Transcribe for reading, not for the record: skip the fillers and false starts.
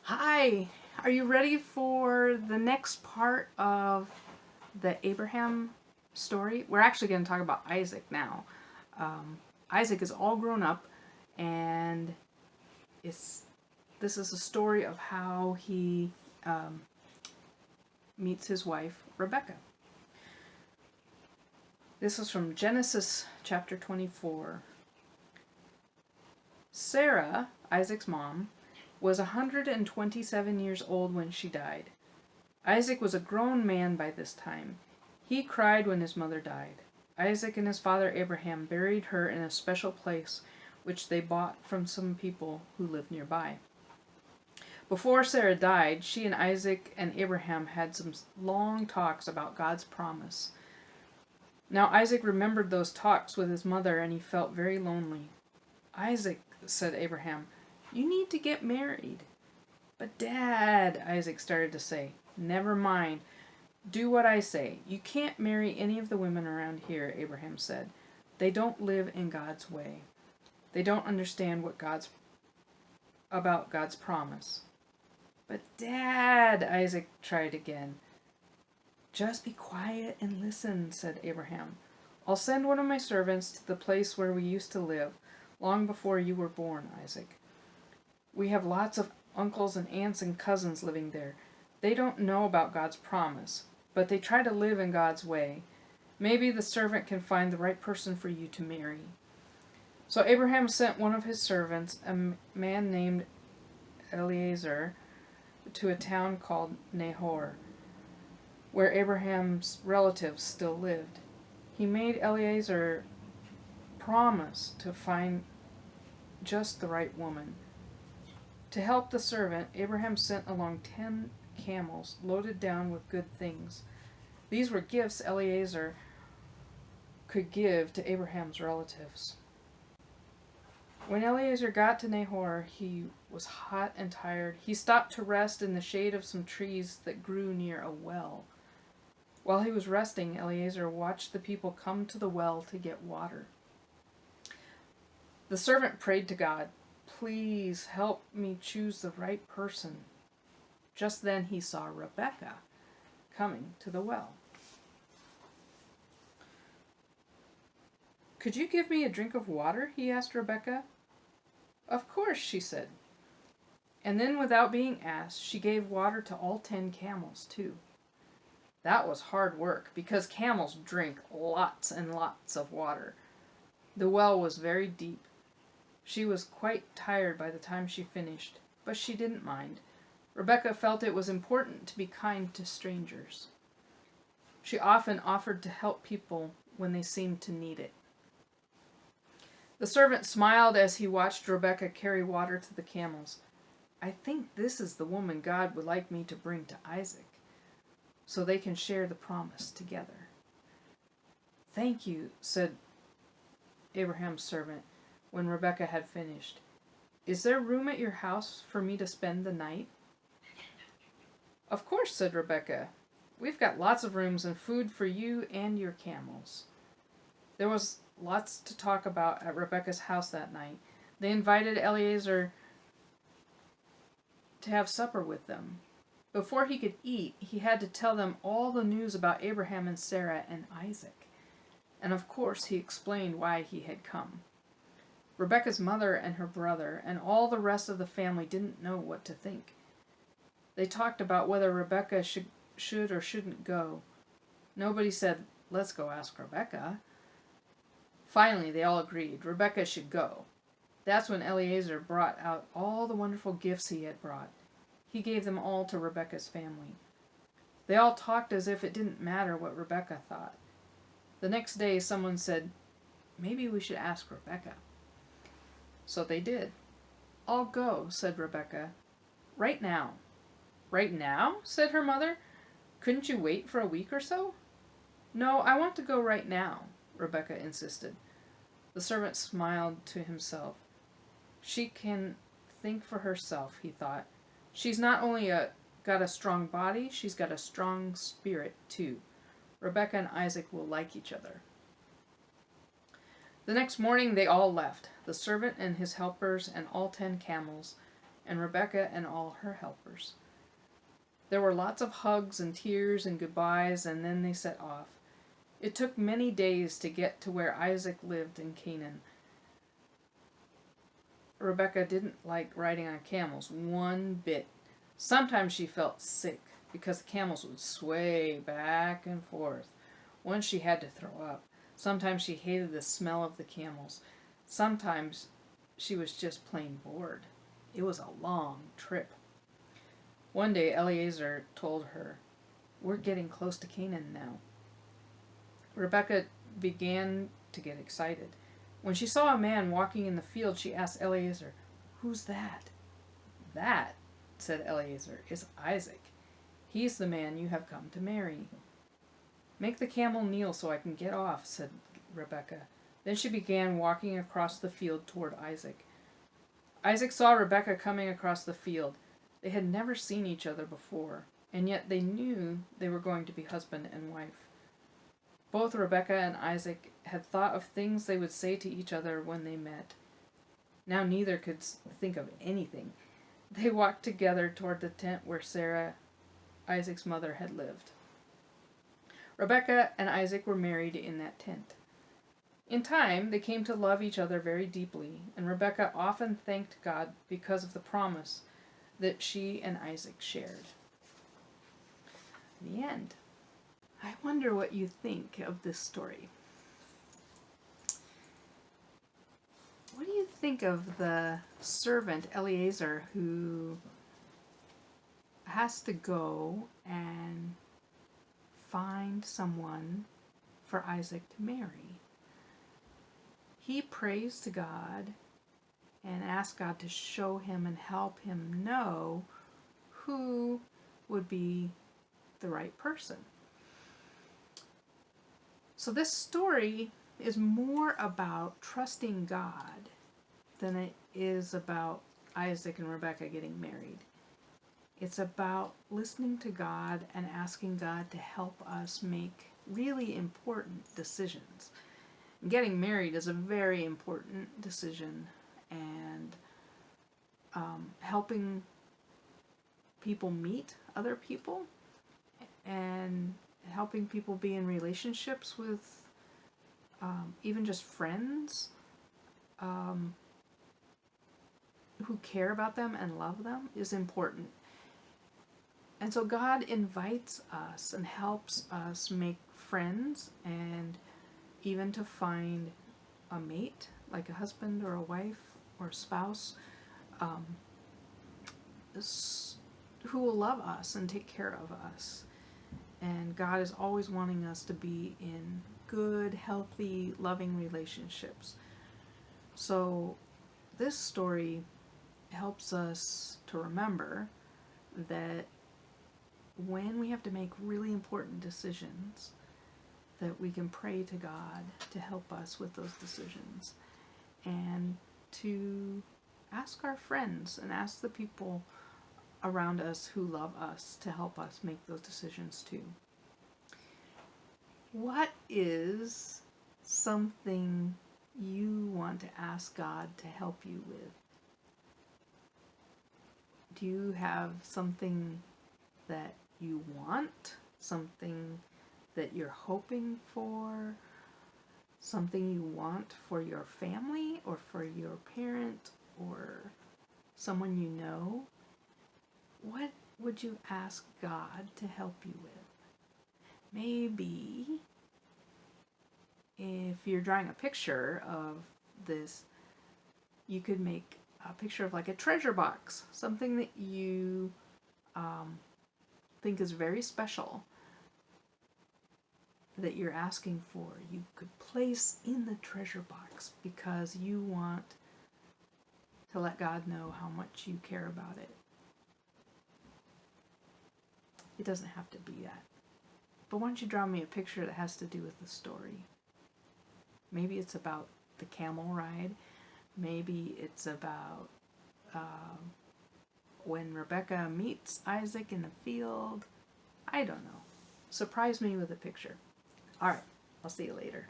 Hi, are you ready for the next part of the Abraham story? We're actually going to talk about Isaac now. Um, Isaac is all grown up, and it's this is a story of how he um, meets his wife Rebekah. This is from Genesis chapter 24. Sarah, Isaac's mom, was 127 years old when she died. Isaac was a grown man by this time. He cried when his mother died. Isaac and his father Abraham buried her in a special place which they bought from some people who lived nearby. Before Sarah died, she and Isaac and Abraham had some long talks about God's promise. Now Isaac remembered those talks with his mother and he felt very lonely. Isaac, said Abraham, you need to get married. But Dad, Isaac started to say. Never mind. Do what I say. You can't marry any of the women around here, Abraham said. They don't live in God's way. They don't understand about God's promise. But Dad, Isaac tried again. Just be quiet and listen, said Abraham. I'll send one of my servants to the place where we used to live, long before you were born, Isaac. We have lots of uncles and aunts and cousins living there. They don't know about God's promise, but they try to live in God's way. Maybe the servant can find the right person for you to marry. So Abraham sent one of his servants, a man named Eliezer, to a town called Nahor, where Abraham's relatives still lived. He made Eliezer promise to find just the right woman. To help the servant, Abraham sent along 10 camels loaded down with good things. These were gifts Eliezer could give to Abraham's relatives. When Eliezer got to Nahor, he was hot and tired. He stopped to rest in the shade of some trees that grew near a well. While he was resting, Eliezer watched the people come to the well to get water. The servant prayed to God, please help me choose the right person. Just then he saw Rebekah coming to the well. Could you give me a drink of water? He asked Rebekah. Of course, she said. And then, without being asked, she gave water to all 10 camels, too. That was hard work, because camels drink lots and lots of water. The well was very deep. She was quite tired by the time she finished, but she didn't mind. Rebekah felt it was important to be kind to strangers. She often offered to help people when they seemed to need it. The servant smiled as he watched Rebekah carry water to the camels. I think this is the woman God would like me to bring to Isaac, so they can share the promise together. Thank you, said Abraham's servant, when Rebekah had finished. Is there room at your house for me to spend the night? Of course, said Rebekah. We've got lots of rooms and food for you and your camels. There was lots to talk about at Rebekah's house that night. They invited Eliezer to have supper with them. Before he could eat, he had to tell them all the news about Abraham and Sarah and Isaac. And of course he explained why he had come. Rebekah's mother and her brother and all the rest of the family didn't know what to think. They talked about whether Rebekah should or shouldn't go. Nobody said, let's go ask Rebekah. Finally, they all agreed Rebekah should go. That's when Eliezer brought out all the wonderful gifts he had brought. He gave them all to Rebekah's family. They all talked as if it didn't matter what Rebekah thought. The next day, someone said, maybe we should ask Rebekah. So they did. I'll go, said Rebekah. Right now. Right now? Said her mother. Couldn't you wait for a week or so? No, I want to go right now, Rebekah insisted. The servant smiled to himself. She can think for herself, he thought. She's not only got a strong body, she's got a strong spirit, too. Rebekah and Isaac will like each other. The next morning they all left, the servant and his helpers and all 10 camels. and Rebekah and all her helpers. There were lots of hugs and tears and goodbyes, and then they set off. It took many days to get to where Isaac lived in Canaan. Rebekah didn't like riding on camels one bit. Sometimes she felt sick because the camels would sway back and forth. Once she had to throw up. Sometimes she hated the smell of the camels. Sometimes she was just plain bored. It was a long trip. One day Eliezer told her, "We're getting close to Canaan now." Rebekah began to get excited. When she saw a man walking in the field, she asked Eliezer, "Who's that?" "That," said Eliezer, "is Isaac. He's the man you have come to marry." "Make the camel kneel so I can get off," said Rebekah. Then she began walking across the field toward Isaac. Isaac saw Rebekah coming across the field. They had never seen each other before, and yet they knew they were going to be husband and wife. Both Rebekah and Isaac had thought of things they would say to each other when they met. Now neither could think of anything. They walked together toward the tent where Sarah, Isaac's mother, had lived. Rebekah and Isaac were married in that tent. In time, they came to love each other very deeply, and Rebekah often thanked God because of the promise that she and Isaac shared. The end. I wonder what you think of this story. What do you think of the servant Eliezer who has to go and find someone for Isaac to marry? He prays to God and asks God to show him and help him know who would be the right person. So this story is more about trusting God than it is about Isaac and Rebekah getting married. It's about listening to God and asking God to help us make really important decisions. Getting married is a very important decision, and helping people meet other people and helping people be in relationships with even just friends who care about them and love them is important. And so God invites us and helps us make friends and even to find a mate, like a husband or a wife or a spouse, who will love us and take care of us. And God is always wanting us to be in good, healthy, loving relationships. So this story helps us to remember that when we have to make really important decisions, that we can pray to God to help us with those decisions, and to ask our friends and ask the people around us who love us to help us make those decisions too. What is something you want to ask God to help you with? Do you have something that you want? Something that you're hoping for? Something you want for your family or for your parent or someone you know? What would you ask God to help you with? Maybe if you're drawing a picture of this, you could make a picture of like a treasure box, something that you think is very special that you're asking for. You could place in the treasure box because you want to let God know how much you care about it. It doesn't have to be that. But why don't you draw me a picture that has to do with the story? Maybe it's about the camel ride. Maybe it's about when Rebekah meets Isaac in the field. I don't know. Surprise me with a picture. All right, I'll see you later.